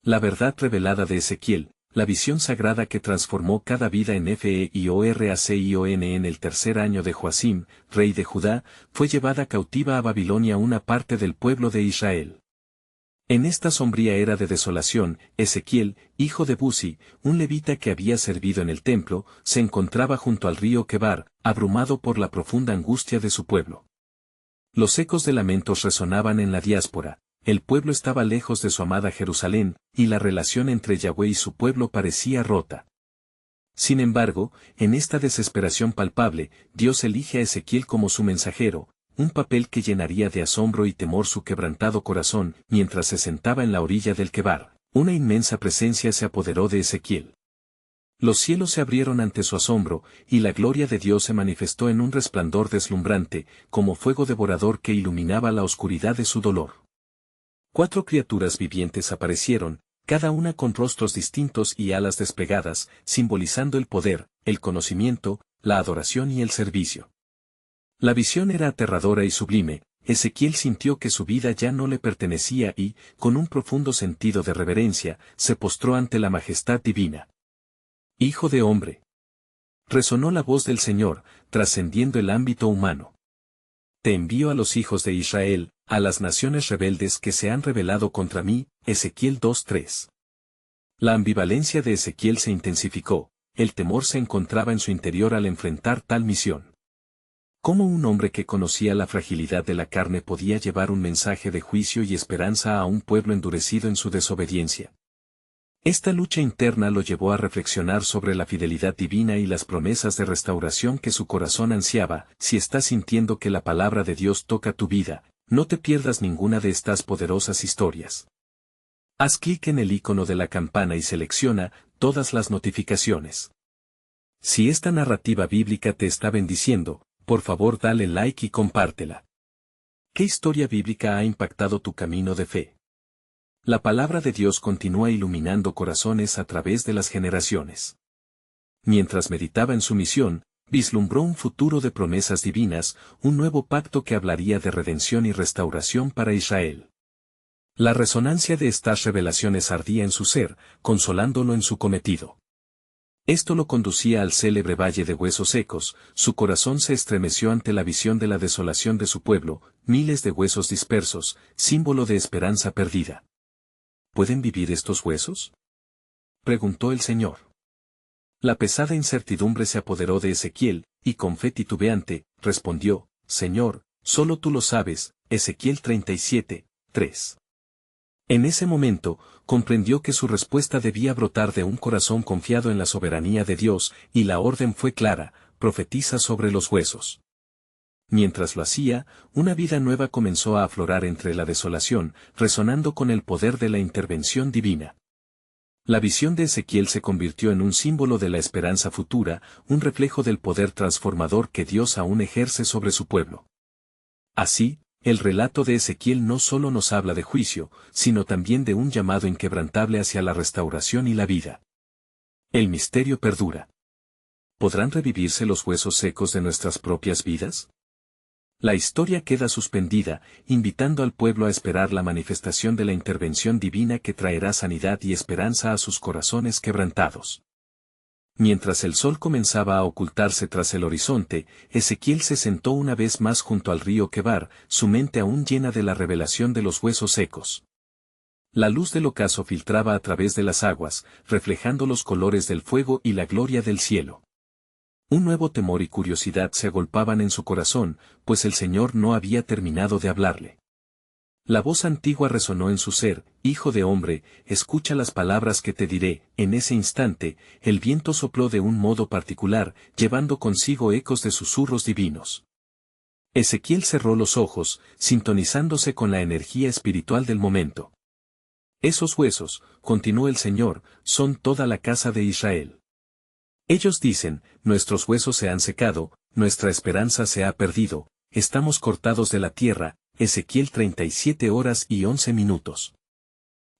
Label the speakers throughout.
Speaker 1: La verdad revelada de Ezequiel, la visión sagrada que transformó cada vida en Feioracion en el tercer año de Joacim, rey de Judá, fue llevada cautiva a Babilonia una parte del pueblo de Israel. En esta sombría era de desolación, Ezequiel, hijo de Buzi, un levita que había servido en el templo, se encontraba junto al río Quebar, abrumado por la profunda angustia de su pueblo. Los ecos de lamentos resonaban en la diáspora, el pueblo estaba lejos de su amada Jerusalén, y la relación entre Yahweh y su pueblo parecía rota. Sin embargo, en esta desesperación palpable, Dios elige a Ezequiel como su mensajero, un papel que llenaría de asombro y temor su quebrantado corazón. Mientras se sentaba en la orilla del Quebar, una inmensa presencia se apoderó de Ezequiel. Los cielos se abrieron ante su asombro, y la gloria de Dios se manifestó en un resplandor deslumbrante, como fuego devorador que iluminaba la oscuridad de su dolor. 4 criaturas vivientes aparecieron, cada una con rostros distintos y alas desplegadas, simbolizando el poder, el conocimiento, la adoración y el servicio. La visión era aterradora y sublime. Ezequiel sintió que su vida ya no le pertenecía y, con un profundo sentido de reverencia, se postró ante la majestad divina. Hijo de hombre. Resonó la voz del Señor, trascendiendo el ámbito humano. Te envío a los hijos de Israel, a las naciones rebeldes que se han rebelado contra mí. Ezequiel 2:3. La ambivalencia de Ezequiel se intensificó, el temor se encontraba en su interior al enfrentar tal misión. ¿Cómo un hombre que conocía la fragilidad de la carne podía llevar un mensaje de juicio y esperanza a un pueblo endurecido en su desobediencia? Esta lucha interna lo llevó a reflexionar sobre la fidelidad divina y las promesas de restauración que su corazón ansiaba. Si estás sintiendo que la palabra de Dios toca tu vida, no te pierdas ninguna de estas poderosas historias. Haz clic en el icono de la campana y selecciona todas las notificaciones. Si esta narrativa bíblica te está bendiciendo, por favor dale like y compártela. ¿Qué historia bíblica ha impactado tu camino de fe? La palabra de Dios continúa iluminando corazones a través de las generaciones. Mientras meditaba en su misión, vislumbró un futuro de promesas divinas, un nuevo pacto que hablaría de redención y restauración para Israel. La resonancia de estas revelaciones ardía en su ser, consolándolo en su cometido. Esto lo conducía al célebre valle de huesos secos. Su corazón se estremeció ante la visión de la desolación de su pueblo, miles de huesos dispersos, símbolo de esperanza perdida. ¿Pueden vivir estos huesos?, preguntó el Señor. La pesada incertidumbre se apoderó de Ezequiel, y con fe titubeante, respondió: Señor, solo tú lo sabes. Ezequiel 37:3. En ese momento, comprendió que su respuesta debía brotar de un corazón confiado en la soberanía de Dios, y la orden fue clara: profetiza sobre los huesos. Mientras lo hacía, una vida nueva comenzó a aflorar entre la desolación, resonando con el poder de la intervención divina. La visión de Ezequiel se convirtió en un símbolo de la esperanza futura, un reflejo del poder transformador que Dios aún ejerce sobre su pueblo. Así, el relato de Ezequiel no solo nos habla de juicio, sino también de un llamado inquebrantable hacia la restauración y la vida. El misterio perdura. ¿Podrán revivirse los huesos secos de nuestras propias vidas? La historia queda suspendida, invitando al pueblo a esperar la manifestación de la intervención divina que traerá sanidad y esperanza a sus corazones quebrantados. Mientras el sol comenzaba a ocultarse tras el horizonte, Ezequiel se sentó una vez más junto al río Quebar, su mente aún llena de la revelación de los huesos secos. La luz del ocaso filtraba a través de las aguas, reflejando los colores del fuego y la gloria del cielo. Un nuevo temor y curiosidad se agolpaban en su corazón, pues el Señor no había terminado de hablarle. La voz antigua resonó en su ser: Hijo de hombre, escucha las palabras que te diré. En ese instante, el viento sopló de un modo particular, llevando consigo ecos de susurros divinos. Ezequiel cerró los ojos, sintonizándose con la energía espiritual del momento. Esos huesos, continuó el Señor, son toda la casa de Israel. Ellos dicen: nuestros huesos se han secado, nuestra esperanza se ha perdido, estamos cortados de la tierra. Ezequiel 37:11.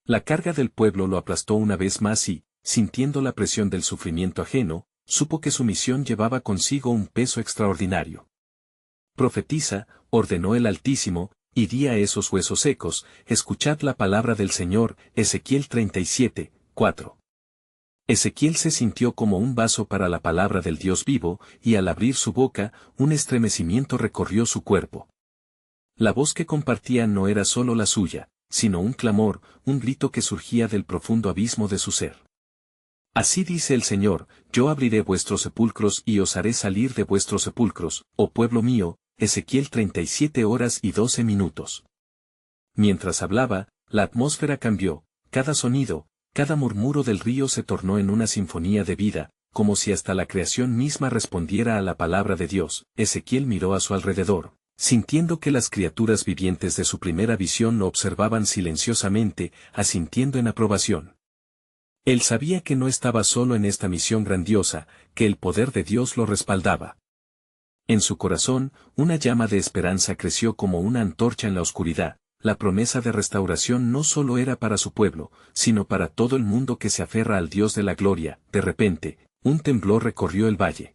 Speaker 1: La carga del pueblo lo aplastó una vez más y, sintiendo la presión del sufrimiento ajeno, supo que su misión llevaba consigo un peso extraordinario. Profetiza, ordenó el Altísimo, y di a esos huesos secos, escuchad la palabra del Señor. Ezequiel 37, 4. Ezequiel se sintió como un vaso para la palabra del Dios vivo, y al abrir su boca, un estremecimiento recorrió su cuerpo. La voz que compartía no era solo la suya, sino un clamor, un grito que surgía del profundo abismo de su ser. Así dice el Señor: yo abriré vuestros sepulcros y os haré salir de vuestros sepulcros, oh pueblo mío. Ezequiel 37 horas y 12 minutos. Mientras hablaba, la atmósfera cambió, cada sonido, cada murmuro del río se tornó en una sinfonía de vida, como si hasta la creación misma respondiera a la palabra de Dios. Ezequiel miró a su alrededor, sintiendo que las criaturas vivientes de su primera visión lo observaban silenciosamente, asintiendo en aprobación. Él sabía que no estaba solo en esta misión grandiosa, que el poder de Dios lo respaldaba. En su corazón, una llama de esperanza creció como una antorcha en la oscuridad. La promesa de restauración no solo era para su pueblo, sino para todo el mundo que se aferra al Dios de la gloria. De repente, un temblor recorrió el valle.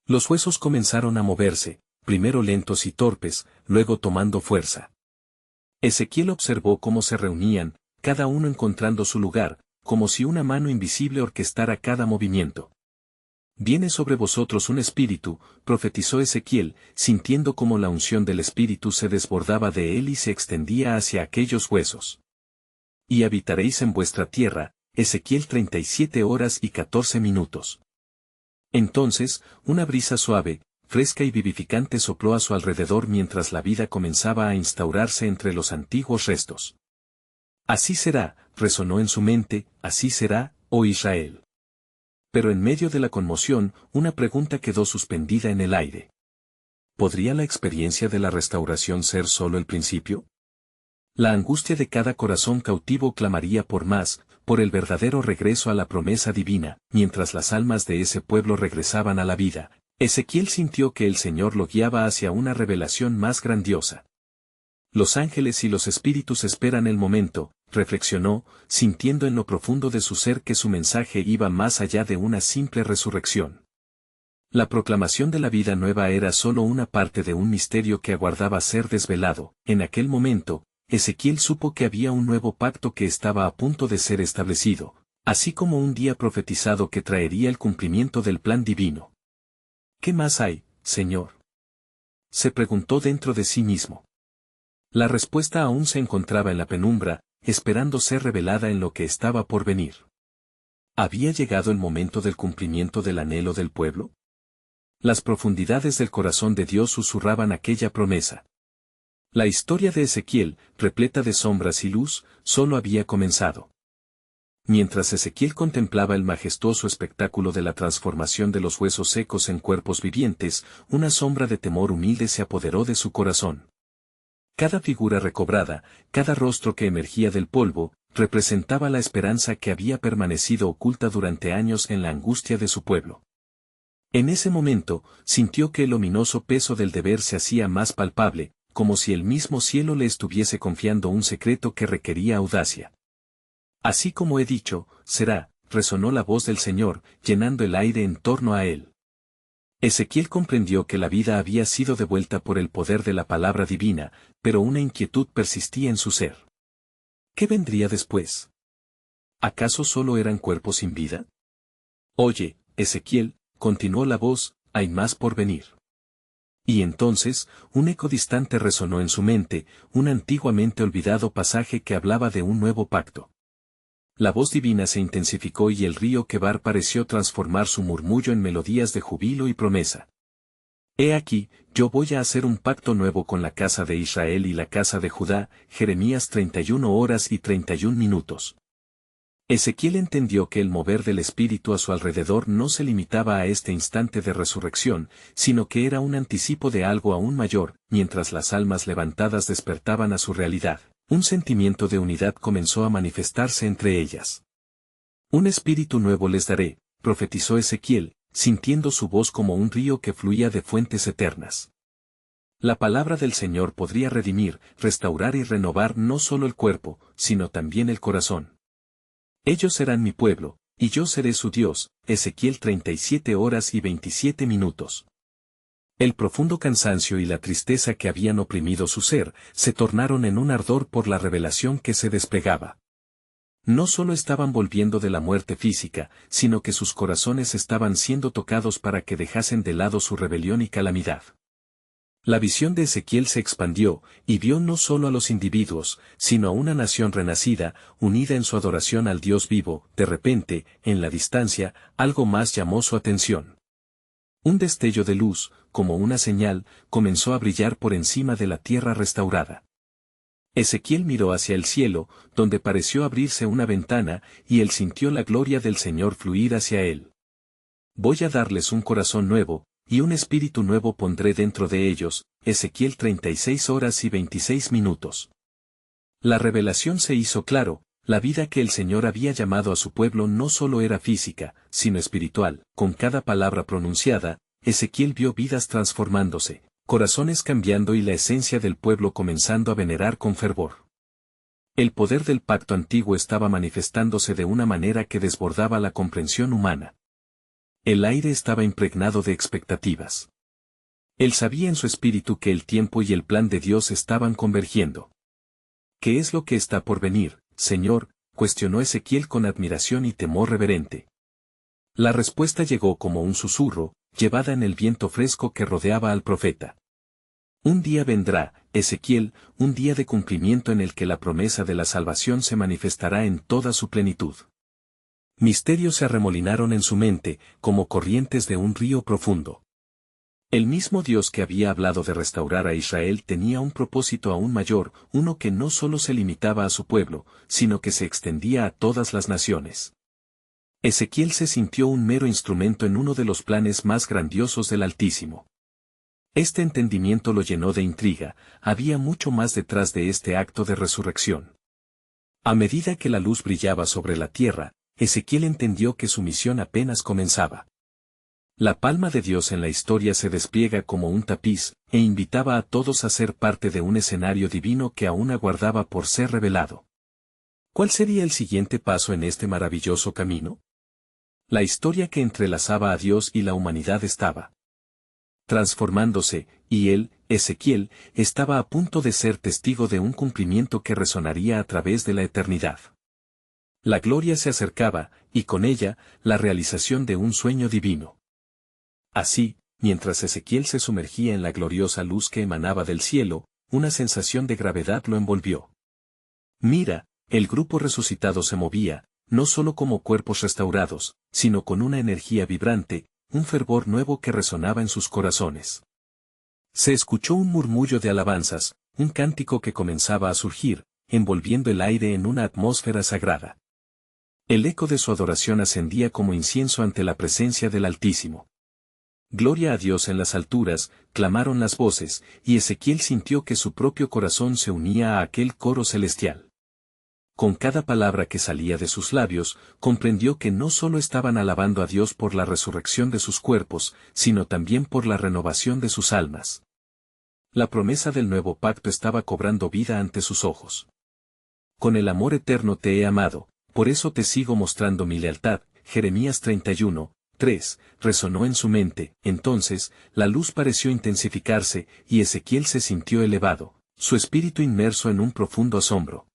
Speaker 1: Los huesos comenzaron a moverse, primero lentos y torpes, luego tomando fuerza. Ezequiel observó cómo se reunían, cada uno encontrando su lugar, como si una mano invisible orquestara cada movimiento. Viene sobre vosotros un espíritu, profetizó Ezequiel, sintiendo cómo la unción del espíritu se desbordaba de él y se extendía hacia aquellos huesos. Y habitaréis en vuestra tierra. Ezequiel 37 horas y 14 minutos. Entonces, una brisa suave, fresca y vivificante sopló a su alrededor mientras la vida comenzaba a instaurarse entre los antiguos restos. Así será, resonó en su mente, así será, oh Israel. Pero en medio de la conmoción, una pregunta quedó suspendida en el aire. ¿Podría la experiencia de la restauración ser solo el principio? La angustia de cada corazón cautivo clamaría por más, por el verdadero regreso a la promesa divina. Mientras las almas de ese pueblo regresaban a la vida, Ezequiel sintió que el Señor lo guiaba hacia una revelación más grandiosa. Los ángeles y los espíritus esperan el momento, reflexionó, sintiendo en lo profundo de su ser que su mensaje iba más allá de una simple resurrección. La proclamación de la vida nueva era solo una parte de un misterio que aguardaba ser desvelado. En aquel momento, Ezequiel supo que había un nuevo pacto que estaba a punto de ser establecido, así como un día profetizado que traería el cumplimiento del plan divino. ¿Qué más hay, Señor?, se preguntó dentro de sí mismo. La respuesta aún se encontraba en la penumbra, esperando ser revelada en lo que estaba por venir. ¿Había llegado el momento del cumplimiento del anhelo del pueblo? Las profundidades del corazón de Dios susurraban aquella promesa. La historia de Ezequiel, repleta de sombras y luz, solo había comenzado. Mientras Ezequiel contemplaba el majestuoso espectáculo de la transformación de los huesos secos en cuerpos vivientes, una sombra de temor humilde se apoderó de su corazón. Cada figura recobrada, cada rostro que emergía del polvo, representaba la esperanza que había permanecido oculta durante años en la angustia de su pueblo. En ese momento, sintió que el ominoso peso del deber se hacía más palpable, como si el mismo cielo le estuviese confiando un secreto que requería audacia. Así como he dicho, será, resonó la voz del Señor, llenando el aire en torno a él. Ezequiel comprendió que la vida había sido devuelta por el poder de la palabra divina, pero una inquietud persistía en su ser. ¿Qué vendría después? ¿Acaso solo eran cuerpos sin vida? Oye, Ezequiel, continuó la voz, hay más por venir. Y entonces, un eco distante resonó en su mente, un antiguamente olvidado pasaje que hablaba de un nuevo pacto. La voz divina se intensificó y el río Quebar pareció transformar su murmullo en melodías de júbilo y promesa. He aquí, yo voy a hacer un pacto nuevo con la casa de Israel y la casa de Judá. Jeremías 31 horas y 31 minutos. Ezequiel entendió que el mover del Espíritu a su alrededor no se limitaba a este instante de resurrección, sino que era un anticipo de algo aún mayor. Mientras las almas levantadas despertaban a su realidad, un sentimiento de unidad comenzó a manifestarse entre ellas. Un espíritu nuevo les daré, profetizó Ezequiel, sintiendo su voz como un río que fluía de fuentes eternas. La palabra del Señor podría redimir, restaurar y renovar no solo el cuerpo, sino también el corazón. Ellos serán mi pueblo, y yo seré su Dios. Ezequiel 37 horas y 27 minutos. El profundo cansancio y la tristeza que habían oprimido su ser, se tornaron en un ardor por la revelación que se desplegaba. No solo estaban volviendo de la muerte física, sino que sus corazones estaban siendo tocados para que dejasen de lado su rebelión y calamidad. La visión de Ezequiel se expandió, y vio no solo a los individuos, sino a una nación renacida, unida en su adoración al Dios vivo. De repente, en la distancia, algo más llamó su atención. Un destello de luz, como una señal, comenzó a brillar por encima de la tierra restaurada. Ezequiel miró hacia el cielo, donde pareció abrirse una ventana, y él sintió la gloria del Señor fluir hacia él. Voy a darles un corazón nuevo, y un espíritu nuevo pondré dentro de ellos. Ezequiel 36 horas y 26 minutos. La revelación se hizo claro, la vida que el Señor había llamado a su pueblo no solo era física, sino espiritual. Con cada palabra pronunciada, Ezequiel vio vidas transformándose, corazones cambiando y la esencia del pueblo comenzando a venerar con fervor. El poder del pacto antiguo estaba manifestándose de una manera que desbordaba la comprensión humana. El aire estaba impregnado de expectativas. Él sabía en su espíritu que el tiempo y el plan de Dios estaban convergiendo. ¿Qué es lo que está por venir, Señor?, cuestionó Ezequiel con admiración y temor reverente. La respuesta llegó como un susurro, llevada en el viento fresco que rodeaba al profeta. Un día vendrá, Ezequiel, un día de cumplimiento en el que la promesa de la salvación se manifestará en toda su plenitud. Misterios se arremolinaron en su mente, como corrientes de un río profundo. El mismo Dios que había hablado de restaurar a Israel tenía un propósito aún mayor, uno que no solo se limitaba a su pueblo, sino que se extendía a todas las naciones. Ezequiel se sintió un mero instrumento en uno de los planes más grandiosos del Altísimo. Este entendimiento lo llenó de intriga, había mucho más detrás de este acto de resurrección. A medida que la luz brillaba sobre la tierra, Ezequiel entendió que su misión apenas comenzaba. La palma de Dios en la historia se despliega como un tapiz, e invitaba a todos a ser parte de un escenario divino que aún aguardaba por ser revelado. ¿Cuál sería el siguiente paso en este maravilloso camino? La historia que entrelazaba a Dios y la humanidad estaba transformándose, y él, Ezequiel, estaba a punto de ser testigo de un cumplimiento que resonaría a través de la eternidad. La gloria se acercaba, y con ella, la realización de un sueño divino. Así, mientras Ezequiel se sumergía en la gloriosa luz que emanaba del cielo, una sensación de gravedad lo envolvió. Mira, el grupo resucitado se movía, no solo como cuerpos restaurados, sino con una energía vibrante, un fervor nuevo que resonaba en sus corazones. Se escuchó un murmullo de alabanzas, un cántico que comenzaba a surgir, envolviendo el aire en una atmósfera sagrada. El eco de su adoración ascendía como incienso ante la presencia del Altísimo. Gloria a Dios en las alturas, clamaron las voces, y Ezequiel sintió que su propio corazón se unía a aquel coro celestial. Con cada palabra que salía de sus labios, comprendió que no solo estaban alabando a Dios por la resurrección de sus cuerpos, sino también por la renovación de sus almas. La promesa del nuevo pacto estaba cobrando vida ante sus ojos. Con el amor eterno te he amado, por eso te sigo mostrando mi lealtad. Jeremías 31, 3, resonó en su mente. Entonces, la luz pareció intensificarse, y Ezequiel se sintió elevado, su espíritu inmerso en un profundo asombro.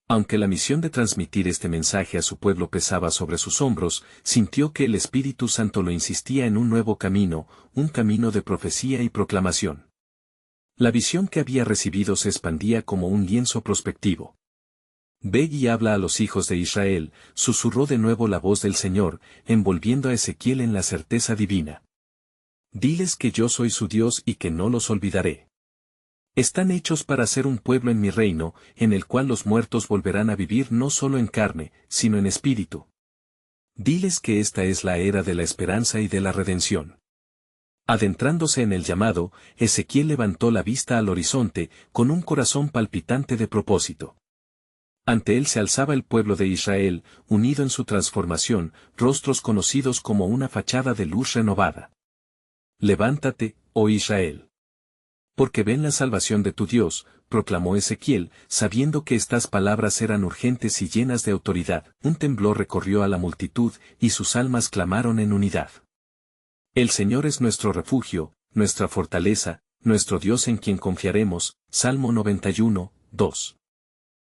Speaker 1: Aunque la misión de transmitir este mensaje a su pueblo pesaba sobre sus hombros, sintió que el Espíritu Santo lo insistía en un nuevo camino, un camino de profecía y proclamación. La visión que había recibido se expandía como un lienzo prospectivo. Ve y habla a los hijos de Israel, susurró de nuevo la voz del Señor, envolviendo a Ezequiel en la certeza divina. Diles que yo soy su Dios y que no los olvidaré. Están hechos para ser un pueblo en mi reino, en el cual los muertos volverán a vivir no solo en carne, sino en espíritu. Diles que esta es la era de la esperanza y de la redención. Adentrándose en el llamado, Ezequiel levantó la vista al horizonte, con un corazón palpitante de propósito. Ante él se alzaba el pueblo de Israel, unido en su transformación, rostros conocidos como una fachada de luz renovada. Levántate, oh Israel. Porque ven la salvación de tu Dios, proclamó Ezequiel, sabiendo que estas palabras eran urgentes y llenas de autoridad. Un temblor recorrió a la multitud, y sus almas clamaron en unidad. El Señor es nuestro refugio, nuestra fortaleza, nuestro Dios en quien confiaremos. Salmo 91, 2.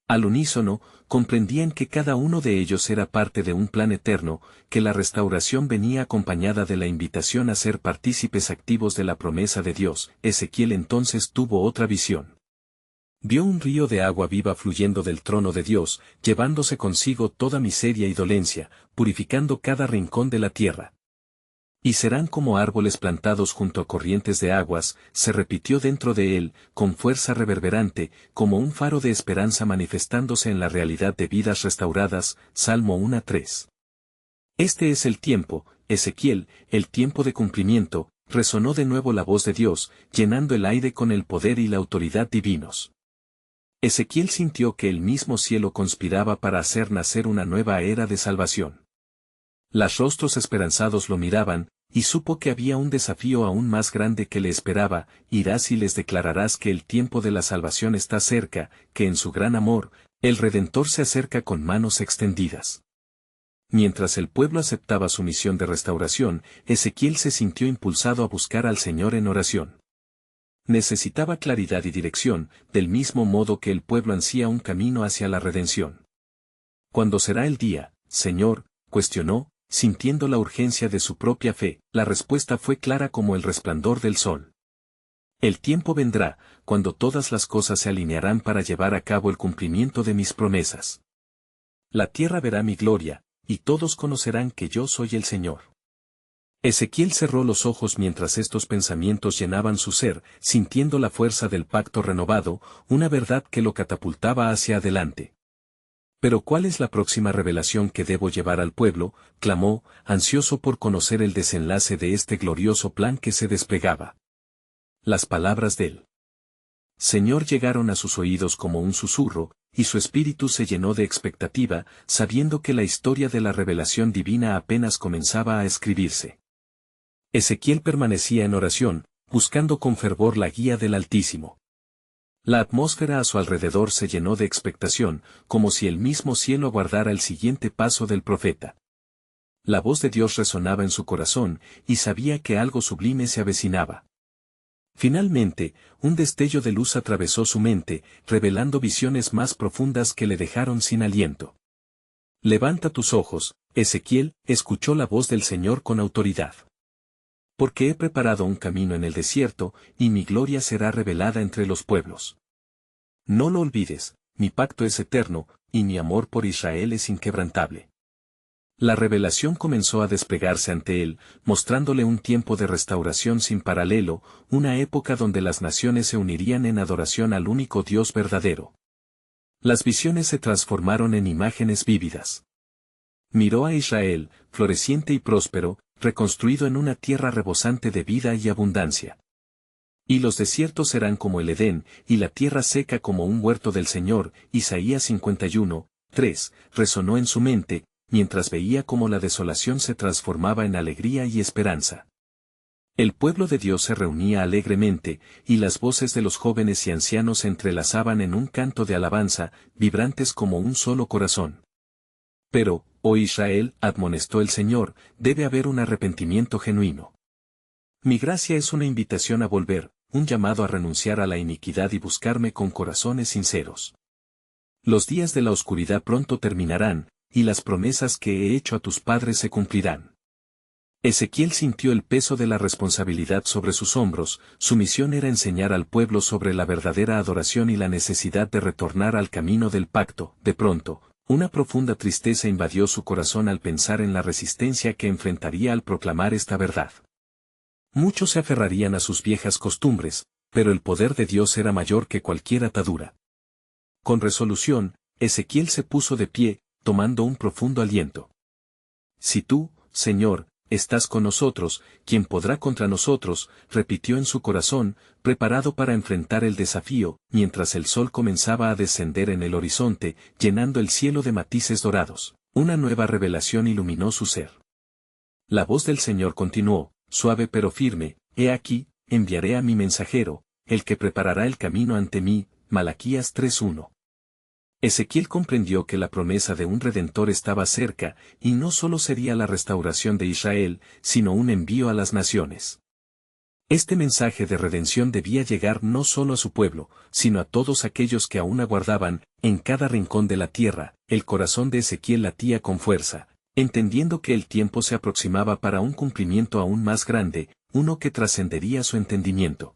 Speaker 1: Al unísono, comprendían que cada uno de ellos era parte de un plan eterno, que la restauración venía acompañada de la invitación a ser partícipes activos de la promesa de Dios. Ezequiel entonces tuvo otra visión. Vio un río de agua viva fluyendo del trono de Dios, llevándose consigo toda miseria y dolencia, purificando cada rincón de la tierra. Y serán como árboles plantados junto a corrientes de aguas, se repitió dentro de él, con fuerza reverberante, como un faro de esperanza manifestándose en la realidad de vidas restauradas. Salmo 1:3. Este es el tiempo, Ezequiel, el tiempo de cumplimiento. Resonó de nuevo la voz de Dios, llenando el aire con el poder y la autoridad divinos. Ezequiel sintió que el mismo cielo conspiraba para hacer nacer una nueva era de salvación. Los rostros esperanzados lo miraban, y supo que había un desafío aún más grande que le esperaba. Irás y les declararás que el tiempo de la salvación está cerca, que en su gran amor, el Redentor se acerca con manos extendidas. Mientras el pueblo aceptaba su misión de restauración, Ezequiel se sintió impulsado a buscar al Señor en oración. Necesitaba claridad y dirección, del mismo modo que el pueblo ansía un camino hacia la redención. ¿Cuándo será el día, Señor?, cuestionó, sintiendo la urgencia de su propia fe. La respuesta fue clara como el resplandor del sol. El tiempo vendrá, cuando todas las cosas se alinearán para llevar a cabo el cumplimiento de mis promesas. La tierra verá mi gloria, y todos conocerán que yo soy el Señor. Ezequiel cerró los ojos mientras estos pensamientos llenaban su ser, sintiendo la fuerza del pacto renovado, una verdad que lo catapultaba hacia adelante. Pero ¿cuál es la próxima revelación que debo llevar al pueblo?, clamó, ansioso por conocer el desenlace de este glorioso plan que se desplegaba. Las palabras del Señor llegaron a sus oídos como un susurro, y su espíritu se llenó de expectativa, sabiendo que la historia de la revelación divina apenas comenzaba a escribirse. Ezequiel permanecía en oración, buscando con fervor la guía del Altísimo. La atmósfera a su alrededor se llenó de expectación, como si el mismo cielo aguardara el siguiente paso del profeta. La voz de Dios resonaba en su corazón, y sabía que algo sublime se avecinaba. Finalmente, un destello de luz atravesó su mente, revelando visiones más profundas que le dejaron sin aliento. Levanta tus ojos, Ezequiel, escuchó la voz del Señor con autoridad. Porque he preparado un camino en el desierto, y mi gloria será revelada entre los pueblos. No lo olvides, mi pacto es eterno, y mi amor por Israel es inquebrantable. La revelación comenzó a desplegarse ante él, mostrándole un tiempo de restauración sin paralelo, una época donde las naciones se unirían en adoración al único Dios verdadero. Las visiones se transformaron en imágenes vívidas. Miró a Israel, floreciente y próspero, reconstruido en una tierra rebosante de vida y abundancia. Y los desiertos serán como el Edén, y la tierra seca como un huerto del Señor. Isaías 51, 3, resonó en su mente, mientras veía cómo la desolación se transformaba en alegría y esperanza. El pueblo de Dios se reunía alegremente, y las voces de los jóvenes y ancianos se entrelazaban en un canto de alabanza, vibrantes como un solo corazón. Pero, oh Israel, admonestó el Señor, debe haber un arrepentimiento genuino. Mi gracia es una invitación a volver, un llamado a renunciar a la iniquidad y buscarme con corazones sinceros. Los días de la oscuridad pronto terminarán, y las promesas que he hecho a tus padres se cumplirán. Ezequiel sintió el peso de la responsabilidad sobre sus hombros. Su misión era enseñar al pueblo sobre la verdadera adoración y la necesidad de retornar al camino del pacto. De pronto, una profunda tristeza invadió su corazón al pensar en la resistencia que enfrentaría al proclamar esta verdad. Muchos se aferrarían a sus viejas costumbres, pero el poder de Dios era mayor que cualquier atadura. Con resolución, Ezequiel se puso de pie, tomando un profundo aliento. Si tú, Señor, estás con nosotros, ¿quién podrá contra nosotros?, repitió en su corazón, preparado para enfrentar el desafío, mientras el sol comenzaba a descender en el horizonte, llenando el cielo de matices dorados. Una nueva revelación iluminó su ser. La voz del Señor continuó, suave pero firme, he aquí, enviaré a mi mensajero, el que preparará el camino ante mí. Malaquías 3:1. Ezequiel comprendió que la promesa de un Redentor estaba cerca, y no solo sería la restauración de Israel, sino un envío a las naciones. Este mensaje de redención debía llegar no solo a su pueblo, sino a todos aquellos que aún aguardaban, en cada rincón de la tierra. El corazón de Ezequiel latía con fuerza, entendiendo que el tiempo se aproximaba para un cumplimiento aún más grande, uno que trascendería su entendimiento.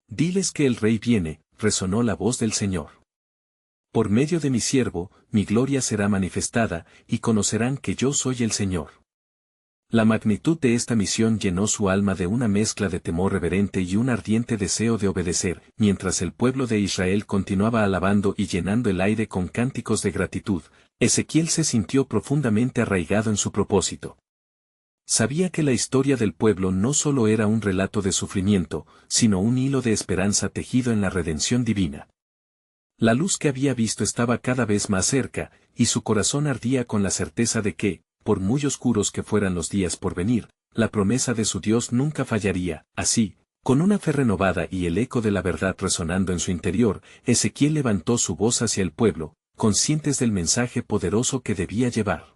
Speaker 1: Diles que el rey viene, resonó la voz del Señor. Por medio de mi siervo, mi gloria será manifestada, y conocerán que yo soy el Señor. La magnitud de esta misión llenó su alma de una mezcla de temor reverente y un ardiente deseo de obedecer, mientras el pueblo de Israel continuaba alabando y llenando el aire con cánticos de gratitud. Ezequiel se sintió profundamente arraigado en su propósito. Sabía que la historia del pueblo no solo era un relato de sufrimiento, sino un hilo de esperanza tejido en la redención divina. La luz que había visto estaba cada vez más cerca, y su corazón ardía con la certeza de que, por muy oscuros que fueran los días por venir, la promesa de su Dios nunca fallaría. Así, con una fe renovada y el eco de la verdad resonando en su interior, Ezequiel levantó su voz hacia el pueblo, conscientes del mensaje poderoso que debía llevar.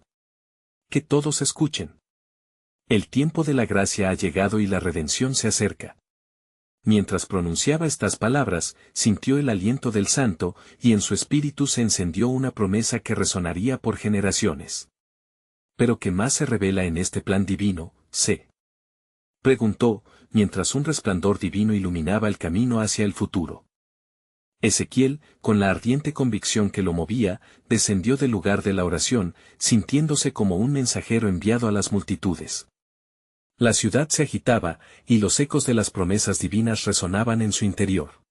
Speaker 1: Que todos escuchen. El tiempo de la gracia ha llegado y la redención se acerca. Mientras pronunciaba estas palabras, sintió el aliento del Santo, y en su espíritu se encendió una promesa que resonaría por generaciones. ¿Pero qué más se revela en este plan divino, se preguntó, mientras un resplandor divino iluminaba el camino hacia el futuro? Ezequiel, con la ardiente convicción que lo movía, descendió del lugar de la oración, sintiéndose como un mensajero enviado a las multitudes. La ciudad se agitaba, y los ecos de las promesas divinas resonaban en su interior.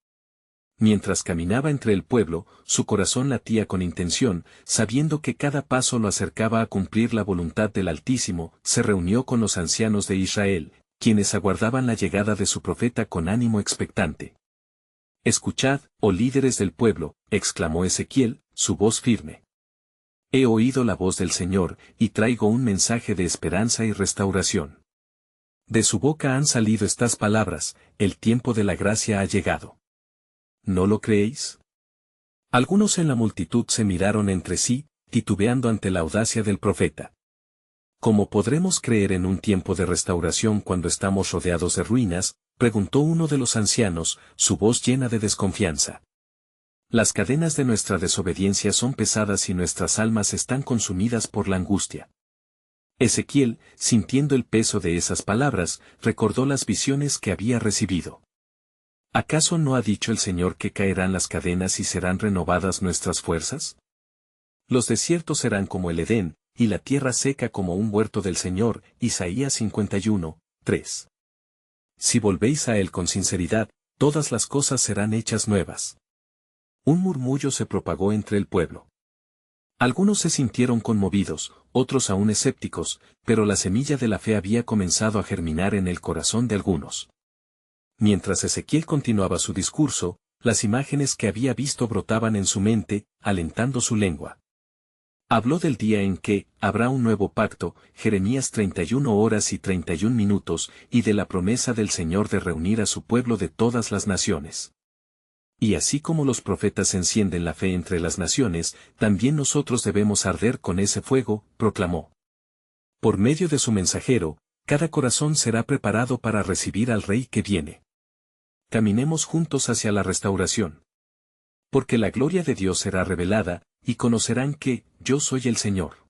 Speaker 1: Mientras caminaba entre el pueblo, su corazón latía con intención, sabiendo que cada paso lo acercaba a cumplir la voluntad del Altísimo. Se reunió con los ancianos de Israel, quienes aguardaban la llegada de su profeta con ánimo expectante. «Escuchad, oh líderes del pueblo», exclamó Ezequiel, su voz firme. «He oído la voz del Señor, y traigo un mensaje de esperanza y restauración. De su boca han salido estas palabras: el tiempo de la gracia ha llegado. ¿No lo creéis?». Algunos en la multitud se miraron entre sí, titubeando ante la audacia del profeta. «¿Cómo podremos creer en un tiempo de restauración cuando estamos rodeados de ruinas?», preguntó uno de los ancianos, su voz llena de desconfianza. «Las cadenas de nuestra desobediencia son pesadas y nuestras almas están consumidas por la angustia». Ezequiel, sintiendo el peso de esas palabras, recordó las visiones que había recibido. ¿Acaso no ha dicho el Señor que caerán las cadenas y serán renovadas nuestras fuerzas? Los desiertos serán como el Edén, y la tierra seca como un huerto del Señor. Isaías 51, 3. Si volvéis a Él con sinceridad, todas las cosas serán hechas nuevas. Un murmullo se propagó entre el pueblo. Algunos se sintieron conmovidos, otros aún escépticos, pero la semilla de la fe había comenzado a germinar en el corazón de algunos. Mientras Ezequiel continuaba su discurso, las imágenes que había visto brotaban en su mente, alentando su lengua. Habló del día en que habrá un nuevo pacto, Jeremías 31 horas y 31 minutos, y de la promesa del Señor de reunir a su pueblo de todas las naciones. Y así como los profetas encienden la fe entre las naciones, también nosotros debemos arder con ese fuego, proclamó. Por medio de su mensajero, cada corazón será preparado para recibir al Rey que viene. Caminemos juntos hacia la restauración. Porque la gloria de Dios será revelada, y conocerán que yo soy el Señor.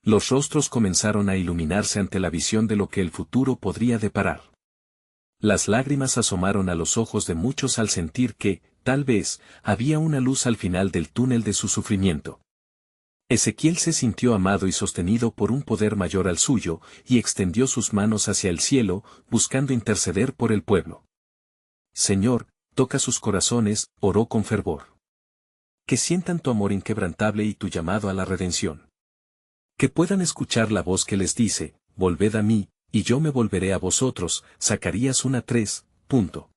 Speaker 1: Los rostros comenzaron a iluminarse ante la visión de lo que el futuro podría deparar. Las lágrimas asomaron a los ojos de muchos al sentir que, tal vez, había una luz al final del túnel de su sufrimiento. Ezequiel se sintió amado y sostenido por un poder mayor al suyo, y extendió sus manos hacia el cielo, buscando interceder por el pueblo. «Señor, toca sus corazones», oró con fervor. «Que sientan tu amor inquebrantable y tu llamado a la redención. Que puedan escuchar la voz que les dice: volved a mí, y yo me volveré a vosotros». Zacarías 1:3.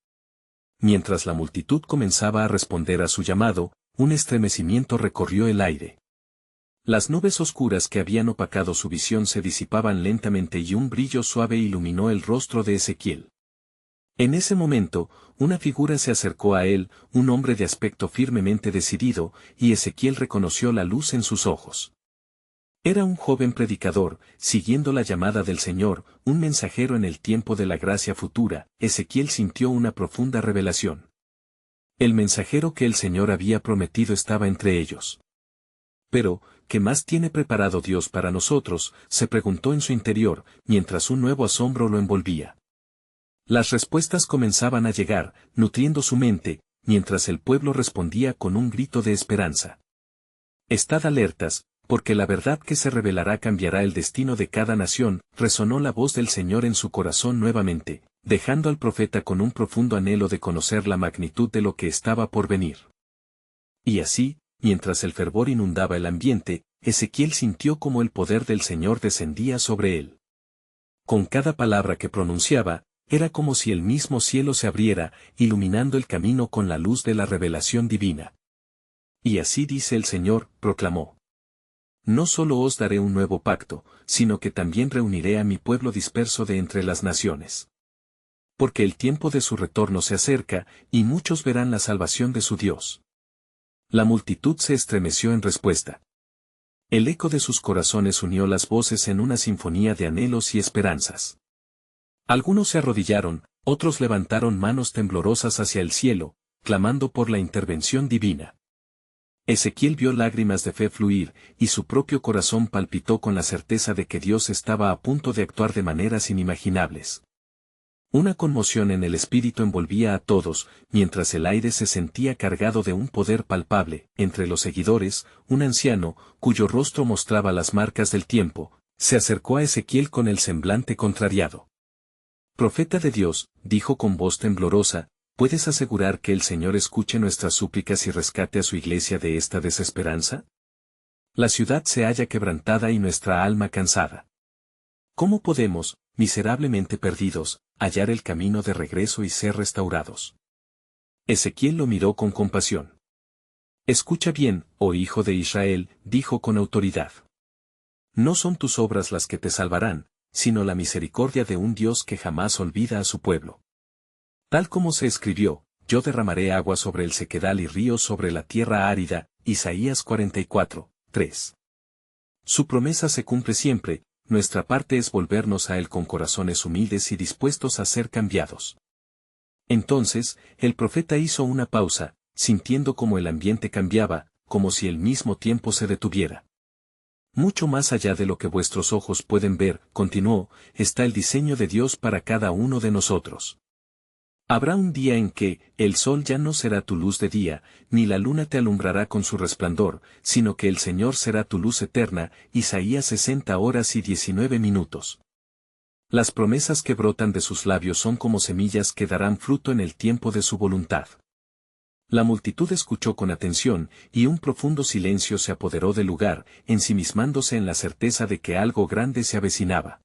Speaker 1: Mientras la multitud comenzaba a responder a su llamado, un estremecimiento recorrió el aire. Las nubes oscuras que habían opacado su visión se disipaban lentamente y un brillo suave iluminó el rostro de Ezequiel. En ese momento, una figura se acercó a él, un hombre de aspecto firmemente decidido, y Ezequiel reconoció la luz en sus ojos. Era un joven predicador, siguiendo la llamada del Señor, un mensajero en el tiempo de la gracia futura. Ezequiel sintió una profunda revelación. El mensajero que el Señor había prometido estaba entre ellos. Pero, ¿qué más tiene preparado Dios para nosotros?, se preguntó en su interior, mientras un nuevo asombro lo envolvía. Las respuestas comenzaban a llegar, nutriendo su mente, mientras el pueblo respondía con un grito de esperanza. Estad alertas, porque la verdad que se revelará cambiará el destino de cada nación, resonó la voz del Señor en su corazón nuevamente, dejando al profeta con un profundo anhelo de conocer la magnitud de lo que estaba por venir. Y así, mientras el fervor inundaba el ambiente, Ezequiel sintió como el poder del Señor descendía sobre él. Con cada palabra que pronunciaba, era como si el mismo cielo se abriera, iluminando el camino con la luz de la revelación divina. Y así dice el Señor, proclamó. No solo os daré un nuevo pacto, sino que también reuniré a mi pueblo disperso de entre las naciones. Porque el tiempo de su retorno se acerca, y muchos verán la salvación de su Dios. La multitud se estremeció en respuesta. El eco de sus corazones unió las voces en una sinfonía de anhelos y esperanzas. Algunos se arrodillaron, otros levantaron manos temblorosas hacia el cielo, clamando por la intervención divina. Ezequiel vio lágrimas de fe fluir, y su propio corazón palpitó con la certeza de que Dios estaba a punto de actuar de maneras inimaginables. Una conmoción en el espíritu envolvía a todos, mientras el aire se sentía cargado de un poder palpable. Entre los seguidores, un anciano, cuyo rostro mostraba las marcas del tiempo, se acercó a Ezequiel con el semblante contrariado. Profeta de Dios, dijo con voz temblorosa, ¿puedes asegurar que el Señor escuche nuestras súplicas y rescate a su iglesia de esta desesperanza? La ciudad se halla quebrantada y nuestra alma cansada. ¿Cómo podemos, miserablemente perdidos, hallar el camino de regreso y ser restaurados? Ezequiel lo miró con compasión. Escucha bien, oh hijo de Israel, dijo con autoridad. No son tus obras las que te salvarán, sino la misericordia de un Dios que jamás olvida a su pueblo. Tal como se escribió, yo derramaré agua sobre el sequedal y ríos sobre la tierra árida, Isaías 44, 3. Su promesa se cumple siempre, nuestra parte es volvernos a Él con corazones humildes y dispuestos a ser cambiados. Entonces, el profeta hizo una pausa, sintiendo como el ambiente cambiaba, como si el mismo tiempo se detuviera. Mucho más allá de lo que vuestros ojos pueden ver, continuó, está el diseño de Dios para cada uno de nosotros. Habrá un día en que, el sol ya no será tu luz de día, ni la luna te alumbrará con su resplandor, sino que el Señor será tu luz eterna, Isaías 60 horas y 19 minutos. Las promesas que brotan de sus labios son como semillas que darán fruto en el tiempo de su voluntad. La multitud escuchó con atención, y un profundo silencio se apoderó del lugar, ensimismándose en la certeza de que algo grande se avecinaba.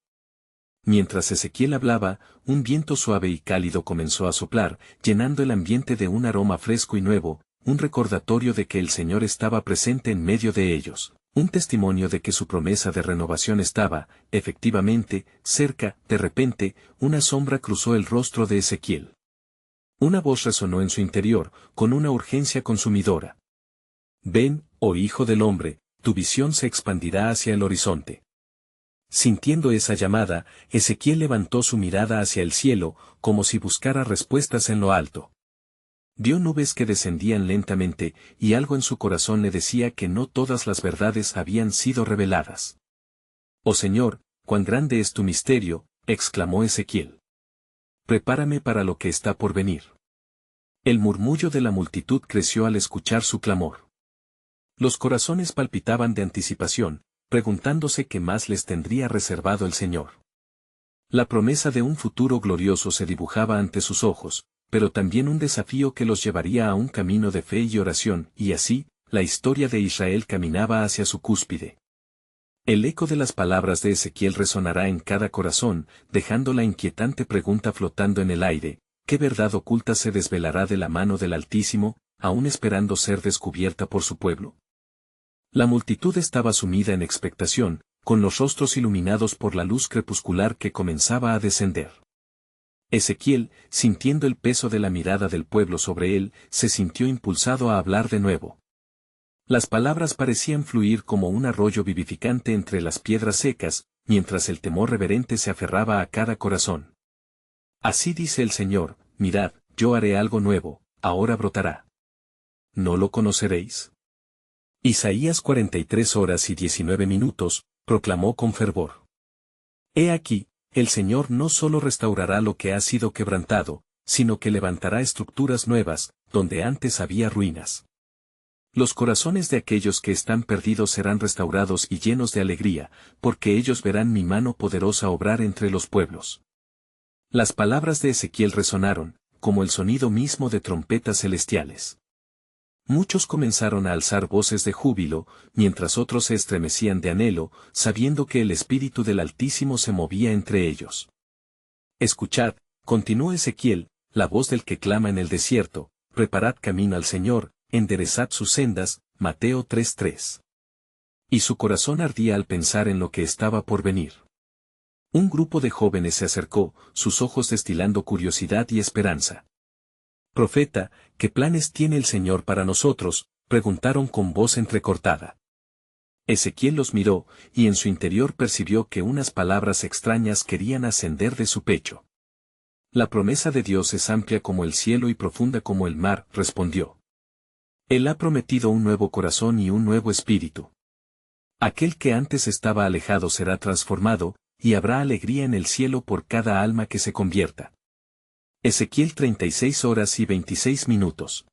Speaker 1: Mientras Ezequiel hablaba, un viento suave y cálido comenzó a soplar, llenando el ambiente de un aroma fresco y nuevo, un recordatorio de que el Señor estaba presente en medio de ellos, un testimonio de que su promesa de renovación estaba, efectivamente, cerca. De repente, una sombra cruzó el rostro de Ezequiel. Una voz resonó en su interior, con una urgencia consumidora. Ven, oh hijo del hombre, tu visión se expandirá hacia el horizonte. Sintiendo esa llamada, Ezequiel levantó su mirada hacia el cielo, como si buscara respuestas en lo alto. Vio nubes que descendían lentamente, y algo en su corazón le decía que no todas las verdades habían sido reveladas. Oh Señor, cuán grande es tu misterio, exclamó Ezequiel. Prepárame para lo que está por venir. El murmullo de la multitud creció al escuchar su clamor. Los corazones palpitaban de anticipación, preguntándose qué más les tendría reservado el Señor. La promesa de un futuro glorioso se dibujaba ante sus ojos, pero también un desafío que los llevaría a un camino de fe y oración, y así, la historia de Israel caminaba hacia su cúspide. El eco de las palabras de Ezequiel resonará en cada corazón, dejando la inquietante pregunta flotando en el aire: ¿qué verdad oculta se desvelará de la mano del Altísimo, aún esperando ser descubierta por su pueblo? La multitud estaba sumida en expectación, con los rostros iluminados por la luz crepuscular que comenzaba a descender. Ezequiel, sintiendo el peso de la mirada del pueblo sobre él, se sintió impulsado a hablar de nuevo. Las palabras parecían fluir como un arroyo vivificante entre las piedras secas, mientras el temor reverente se aferraba a cada corazón. Así dice el Señor, mirad, yo haré algo nuevo, ahora brotará. ¿No lo conoceréis? Isaías 43 horas y 19 minutos, proclamó con fervor. He aquí, el Señor no solo restaurará lo que ha sido quebrantado, sino que levantará estructuras nuevas, donde antes había ruinas. Los corazones de aquellos que están perdidos serán restaurados y llenos de alegría, porque ellos verán mi mano poderosa obrar entre los pueblos. Las palabras de Ezequiel resonaron, como el sonido mismo de trompetas celestiales. Muchos comenzaron a alzar voces de júbilo, mientras otros se estremecían de anhelo, sabiendo que el Espíritu del Altísimo se movía entre ellos. Escuchad, continuó Ezequiel, la voz del que clama en el desierto, preparad camino al Señor, enderezad sus sendas, Mateo 3:3. Y su corazón ardía al pensar en lo que estaba por venir. Un grupo de jóvenes se acercó, sus ojos destilando curiosidad y esperanza. Profeta, ¿qué planes tiene el Señor para nosotros?, preguntaron con voz entrecortada. Ezequiel los miró, y en su interior percibió que unas palabras extrañas querían ascender de su pecho. La promesa de Dios es amplia como el cielo y profunda como el mar, respondió. Él ha prometido un nuevo corazón y un nuevo espíritu. Aquel que antes estaba alejado será transformado, y habrá alegría en el cielo por cada alma que se convierta. Ezequiel 36 horas y 26 minutos.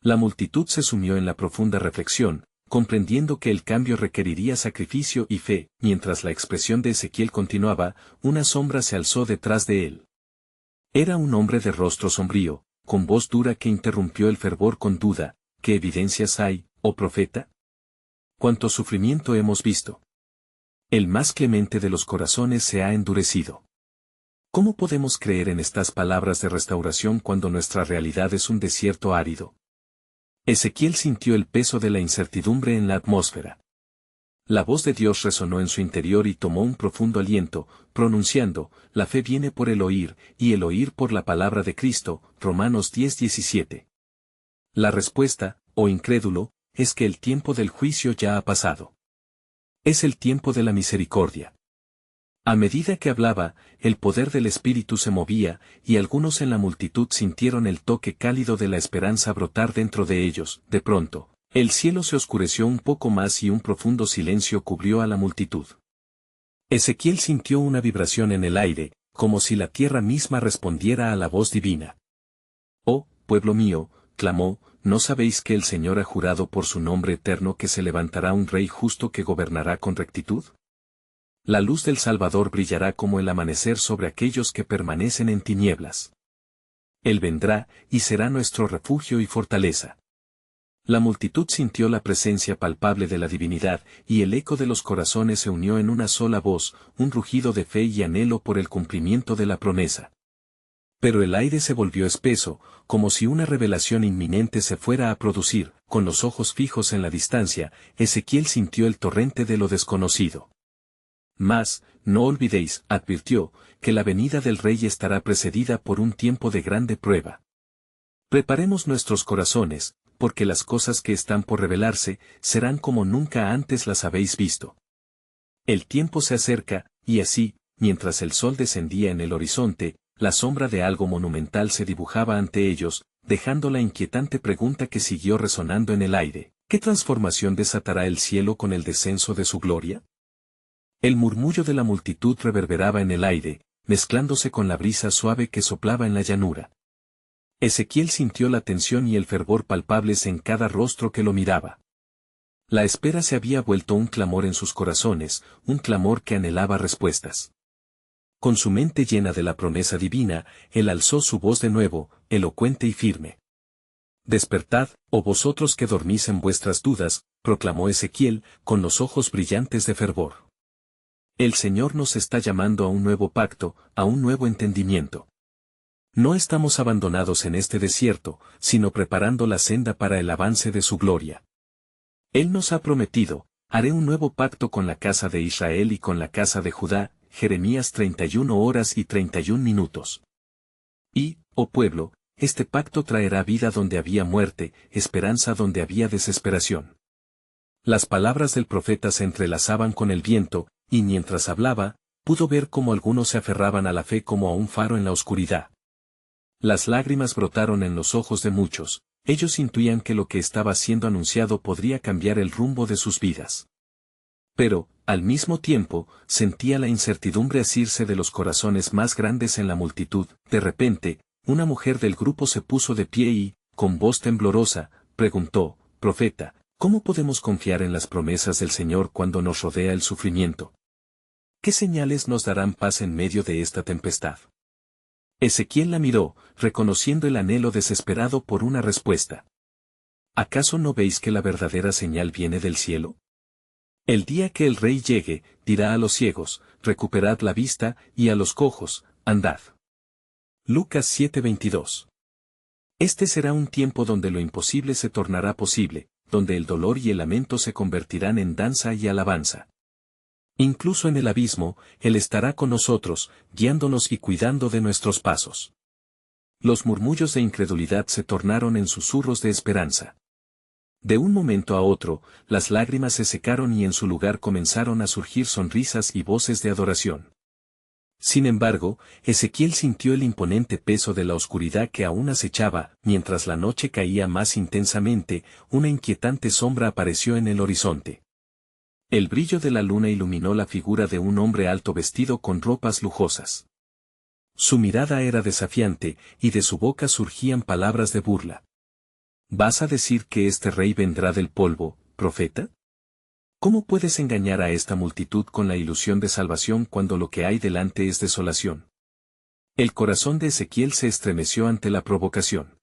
Speaker 1: La multitud se sumió en la profunda reflexión, comprendiendo que el cambio requeriría sacrificio y fe. Mientras la expresión de Ezequiel continuaba, una sombra se alzó detrás de él. Era un hombre de rostro sombrío, con voz dura que interrumpió el fervor con duda. ¿Qué evidencias hay, oh profeta? ¿Cuánto sufrimiento hemos visto? El más clemente de los corazones se ha endurecido. ¿Cómo podemos creer en estas palabras de restauración cuando nuestra realidad es un desierto árido? Ezequiel sintió el peso de la incertidumbre en la atmósfera. La voz de Dios resonó en su interior y tomó un profundo aliento, pronunciando, la fe viene por el oír, y el oír por la palabra de Cristo, Romanos 10:17. La respuesta, oh incrédulo, es que el tiempo del juicio ya ha pasado. Es el tiempo de la misericordia. A medida que hablaba, el poder del Espíritu se movía, y algunos en la multitud sintieron el toque cálido de la esperanza brotar dentro de ellos. De pronto, el cielo se oscureció un poco más y un profundo silencio cubrió a la multitud. Ezequiel sintió una vibración en el aire, como si la tierra misma respondiera a la voz divina. Oh, pueblo mío, clamó, ¿no sabéis que el Señor ha jurado por su nombre eterno que se levantará un rey justo que gobernará con rectitud? La luz del Salvador brillará como el amanecer sobre aquellos que permanecen en tinieblas. Él vendrá, y será nuestro refugio y fortaleza. La multitud sintió la presencia palpable de la divinidad, y el eco de los corazones se unió en una sola voz, un rugido de fe y anhelo por el cumplimiento de la promesa. Pero el aire se volvió espeso, como si una revelación inminente se fuera a producir. Con los ojos fijos en la distancia, Ezequiel sintió el torrente de lo desconocido. Mas, no olvidéis, advirtió, que la venida del Rey estará precedida por un tiempo de grande prueba. Preparemos nuestros corazones, porque las cosas que están por revelarse, serán como nunca antes las habéis visto. El tiempo se acerca, y así, mientras el sol descendía en el horizonte, la sombra de algo monumental se dibujaba ante ellos, dejando la inquietante pregunta que siguió resonando en el aire: ¿qué transformación desatará el cielo con el descenso de su gloria? El murmullo de la multitud reverberaba en el aire, mezclándose con la brisa suave que soplaba en la llanura. Ezequiel sintió la tensión y el fervor palpables en cada rostro que lo miraba. La espera se había vuelto un clamor en sus corazones, un clamor que anhelaba respuestas. Con su mente llena de la promesa divina, él alzó su voz de nuevo, elocuente y firme. Despertad, oh vosotros que dormís en vuestras dudas, proclamó Ezequiel, con los ojos brillantes de fervor. El Señor nos está llamando a un nuevo pacto, a un nuevo entendimiento. No estamos abandonados en este desierto, sino preparando la senda para el avance de su gloria. Él nos ha prometido: haré un nuevo pacto con la casa de Israel y con la casa de Judá, Jeremías 31 horas y 31 minutos. Y, oh pueblo, este pacto traerá vida donde había muerte, esperanza donde había desesperación. Las palabras del profeta se entrelazaban con el viento, y mientras hablaba, pudo ver cómo algunos se aferraban a la fe como a un faro en la oscuridad. Las lágrimas brotaron en los ojos de muchos, ellos intuían que lo que estaba siendo anunciado podría cambiar el rumbo de sus vidas. Pero, al mismo tiempo, sentía la incertidumbre asirse de los corazones más grandes en la multitud. De repente, una mujer del grupo se puso de pie y, con voz temblorosa, preguntó, «Profeta, ¿cómo podemos confiar en las promesas del Señor cuando nos rodea el sufrimiento? ¿Qué señales nos darán paz en medio de esta tempestad?» Ezequiel la miró, reconociendo el anhelo desesperado por una respuesta. ¿Acaso no veis que la verdadera señal viene del cielo? El día que el rey llegue, dirá a los ciegos, recuperad la vista, y a los cojos, andad. Lucas 7:22. Este será un tiempo donde lo imposible se tornará posible, donde el dolor y el lamento se convertirán en danza y alabanza. Incluso en el abismo, Él estará con nosotros, guiándonos y cuidando de nuestros pasos. Los murmullos de incredulidad se tornaron en susurros de esperanza. De un momento a otro, las lágrimas se secaron y en su lugar comenzaron a surgir sonrisas y voces de adoración. Sin embargo, Ezequiel sintió el imponente peso de la oscuridad que aún acechaba, mientras la noche caía más intensamente, una inquietante sombra apareció en el horizonte. El brillo de la luna iluminó la figura de un hombre alto vestido con ropas lujosas. Su mirada era desafiante, y de su boca surgían palabras de burla. ¿Vas a decir que este rey vendrá del polvo, profeta? ¿Cómo puedes engañar a esta multitud con la ilusión de salvación cuando lo que hay delante es desolación? El corazón de Ezequiel se estremeció ante la provocación.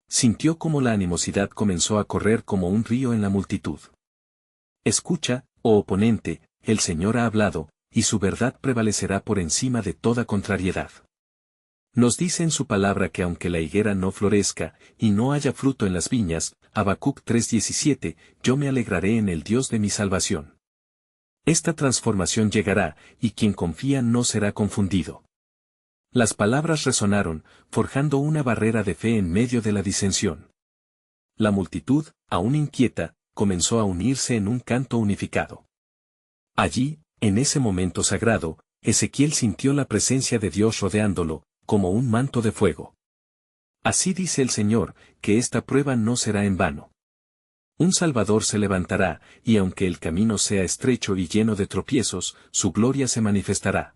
Speaker 1: Sintió como la animosidad comenzó a correr como un río en la multitud. Escucha, oh oponente, el Señor ha hablado, y su verdad prevalecerá por encima de toda contrariedad. Nos dice en su palabra que aunque la higuera no florezca, y no haya fruto en las viñas, Habacuc 3:17, yo me alegraré en el Dios de mi salvación. Esta transformación llegará, y quien confía no será confundido. Las palabras resonaron, forjando una barrera de fe en medio de la disensión. La multitud, aún inquieta, comenzó a unirse en un canto unificado. Allí, en ese momento sagrado, Ezequiel sintió la presencia de Dios rodeándolo, como un manto de fuego. Así dice el Señor, que esta prueba no será en vano. Un Salvador se levantará, y aunque el camino sea estrecho y lleno de tropiezos, su gloria se manifestará.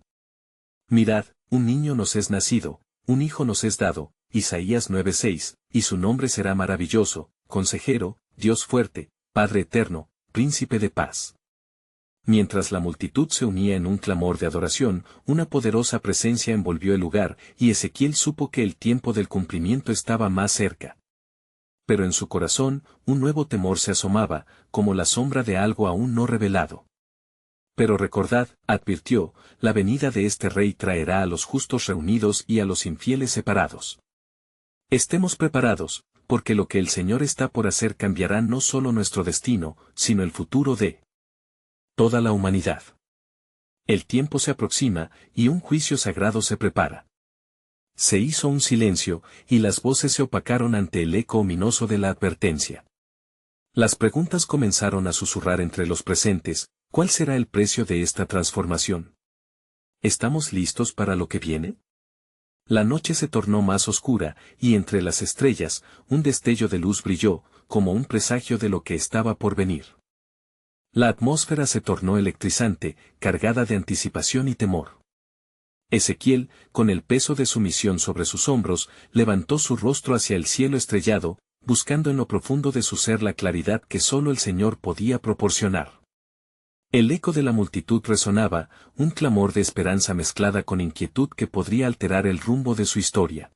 Speaker 1: Mirad, un niño nos es nacido, un hijo nos es dado, Isaías 9:6, y su nombre será maravilloso, consejero, Dios fuerte, Padre eterno, príncipe de paz. Mientras la multitud se unía en un clamor de adoración, una poderosa presencia envolvió el lugar, y Ezequiel supo que el tiempo del cumplimiento estaba más cerca. Pero en su corazón, un nuevo temor se asomaba, como la sombra de algo aún no revelado. Pero recordad, advirtió, la venida de este rey traerá a los justos reunidos y a los infieles separados. Estemos preparados, porque lo que el Señor está por hacer cambiará no solo nuestro destino, sino el futuro de toda la humanidad. El tiempo se aproxima, y un juicio sagrado se prepara. Se hizo un silencio, y las voces se opacaron ante el eco ominoso de la advertencia. Las preguntas comenzaron a susurrar entre los presentes, ¿cuál será el precio de esta transformación? ¿Estamos listos para lo que viene? La noche se tornó más oscura, y entre las estrellas, un destello de luz brilló, como un presagio de lo que estaba por venir. La atmósfera se tornó electrizante, cargada de anticipación y temor. Ezequiel, con el peso de su misión sobre sus hombros, levantó su rostro hacia el cielo estrellado, buscando en lo profundo de su ser la claridad que solo el Señor podía proporcionar. El eco de la multitud resonaba, un clamor de esperanza mezclada con inquietud que podría alterar el rumbo de su historia.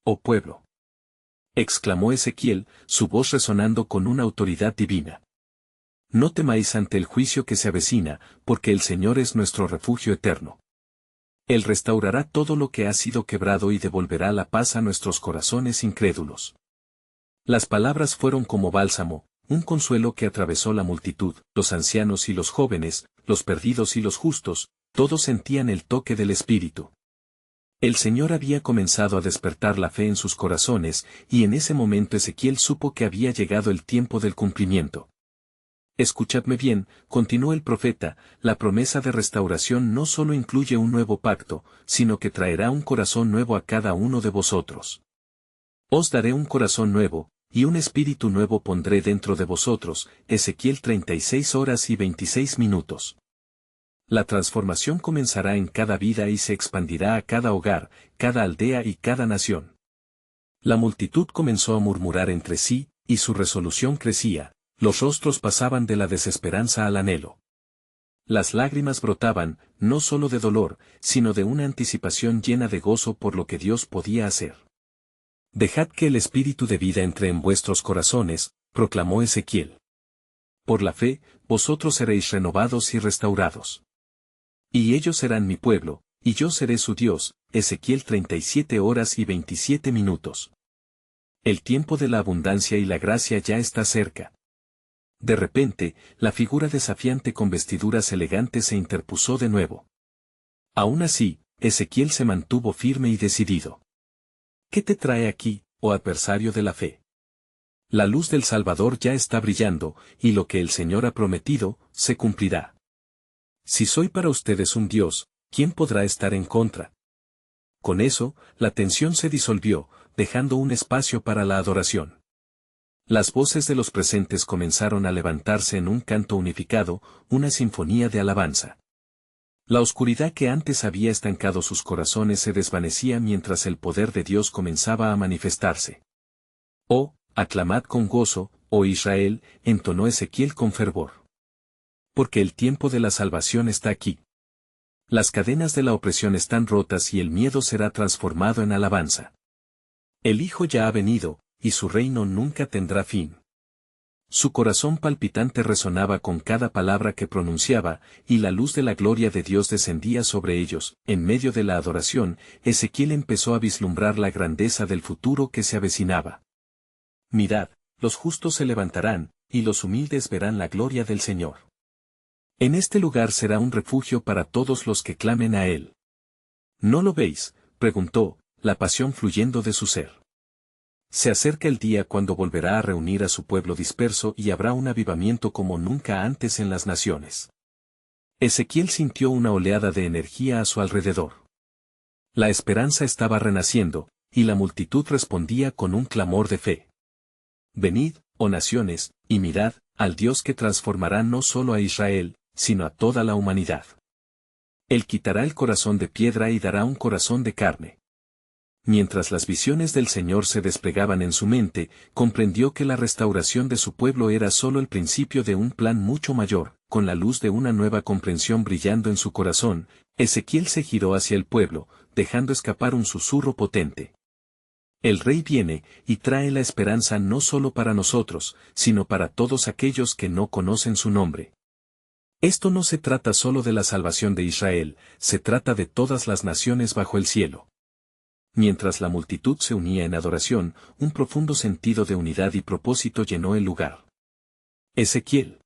Speaker 1: «¡Oh pueblo!», exclamó Ezequiel, su voz resonando con una autoridad divina. «No temáis ante el juicio que se avecina, porque el Señor es nuestro refugio eterno. Él restaurará todo lo que ha sido quebrado y devolverá la paz a nuestros corazones incrédulos». Las palabras fueron como bálsamo, un consuelo que atravesó la multitud, los ancianos y los jóvenes, los perdidos y los justos, todos sentían el toque del Espíritu. El Señor había comenzado a despertar la fe en sus corazones, y en ese momento Ezequiel supo que había llegado el tiempo del cumplimiento. Escuchadme bien, continuó el profeta, la promesa de restauración no solo incluye un nuevo pacto, sino que traerá un corazón nuevo a cada uno de vosotros. Os daré un corazón nuevo, y un espíritu nuevo pondré dentro de vosotros. Ezequiel 36:26. La transformación comenzará en cada vida y se expandirá a cada hogar, cada aldea y cada nación. La multitud comenzó a murmurar entre sí, y su resolución crecía, los rostros pasaban de la desesperanza al anhelo. Las lágrimas brotaban, no solo de dolor, sino de una anticipación llena de gozo por lo que Dios podía hacer. Dejad que el espíritu de vida entre en vuestros corazones, proclamó Ezequiel. Por la fe, vosotros seréis renovados y restaurados. Y ellos serán mi pueblo, y yo seré su Dios. Ezequiel 37:27. El tiempo de la abundancia y la gracia ya está cerca. De repente, la figura desafiante con vestiduras elegantes se interpuso de nuevo. Aún así, Ezequiel se mantuvo firme y decidido. ¿Qué te trae aquí, oh adversario de la fe? La luz del Salvador ya está brillando, y lo que el Señor ha prometido, se cumplirá. Si soy para ustedes un Dios, ¿quién podrá estar en contra? Con eso, la tensión se disolvió, dejando un espacio para la adoración. Las voces de los presentes comenzaron a levantarse en un canto unificado, una sinfonía de alabanza. La oscuridad que antes había estancado sus corazones se desvanecía mientras el poder de Dios comenzaba a manifestarse. Oh, aclamad con gozo, oh Israel, entonó Ezequiel con fervor. Porque el tiempo de la salvación está aquí. Las cadenas de la opresión están rotas y el miedo será transformado en alabanza. El Hijo ya ha venido, y su reino nunca tendrá fin. Su corazón palpitante resonaba con cada palabra que pronunciaba, y la luz de la gloria de Dios descendía sobre ellos. En medio de la adoración, Ezequiel empezó a vislumbrar la grandeza del futuro que se avecinaba. Mirad, los justos se levantarán, y los humildes verán la gloria del Señor. En este lugar será un refugio para todos los que clamen a Él. ¿No lo veis?, preguntó, la pasión fluyendo de su ser. Se acerca el día cuando volverá a reunir a su pueblo disperso y habrá un avivamiento como nunca antes en las naciones. Ezequiel sintió una oleada de energía a su alrededor. La esperanza estaba renaciendo, y la multitud respondía con un clamor de fe. Venid, oh naciones, y mirad, al Dios que transformará no solo a Israel, sino a toda la humanidad. Él quitará el corazón de piedra y dará un corazón de carne. Mientras las visiones del Señor se desplegaban en su mente, comprendió que la restauración de su pueblo era solo el principio de un plan mucho mayor. Con la luz de una nueva comprensión brillando en su corazón, Ezequiel se giró hacia el pueblo, dejando escapar un susurro potente. El Rey viene, y trae la esperanza no solo para nosotros, sino para todos aquellos que no conocen su nombre. Esto no se trata solo de la salvación de Israel, se trata de todas las naciones bajo el cielo. Mientras la multitud se unía en adoración, un profundo sentido de unidad y propósito llenó el lugar. Ezequiel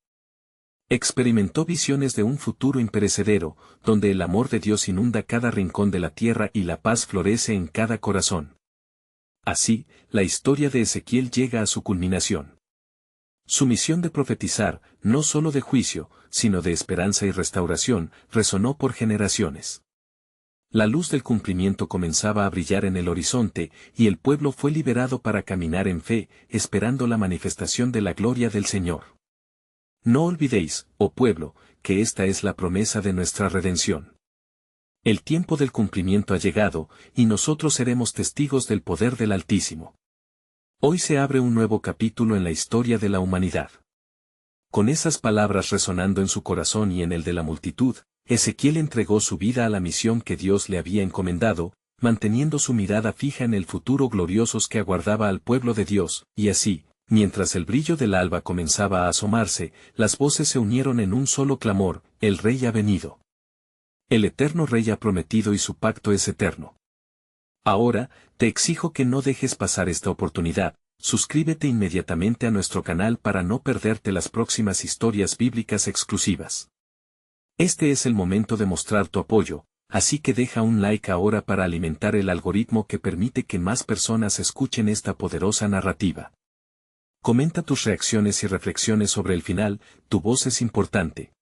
Speaker 1: experimentó visiones de un futuro imperecedero, donde el amor de Dios inunda cada rincón de la tierra y la paz florece en cada corazón. Así, la historia de Ezequiel llega a su culminación. Su misión de profetizar, no solo de juicio, sino de esperanza y restauración, resonó por generaciones. La luz del cumplimiento comenzaba a brillar en el horizonte, y el pueblo fue liberado para caminar en fe, esperando la manifestación de la gloria del Señor. No olvidéis, oh pueblo, que esta es la promesa de nuestra redención. El tiempo del cumplimiento ha llegado, y nosotros seremos testigos del poder del Altísimo. Hoy se abre un nuevo capítulo en la historia de la humanidad. Con esas palabras resonando en su corazón y en el de la multitud, Ezequiel entregó su vida a la misión que Dios le había encomendado, manteniendo su mirada fija en el futuro glorioso que aguardaba al pueblo de Dios, y así, mientras el brillo del alba comenzaba a asomarse, las voces se unieron en un solo clamor: el Rey ha venido. El eterno Rey ha prometido y su pacto es eterno. Ahora, te exijo que no dejes pasar esta oportunidad. Suscríbete inmediatamente a nuestro canal para no perderte las próximas historias bíblicas exclusivas. Este es el momento de mostrar tu apoyo, así que deja un like ahora para alimentar el algoritmo que permite que más personas escuchen esta poderosa narrativa. Comenta tus reacciones y reflexiones sobre el final, tu voz es importante.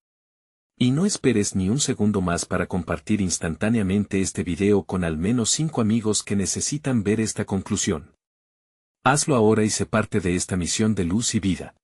Speaker 1: Y no esperes ni un segundo más para compartir instantáneamente este video con al menos 5 amigos que necesitan ver esta conclusión. Hazlo ahora y sé parte de esta misión de luz y vida.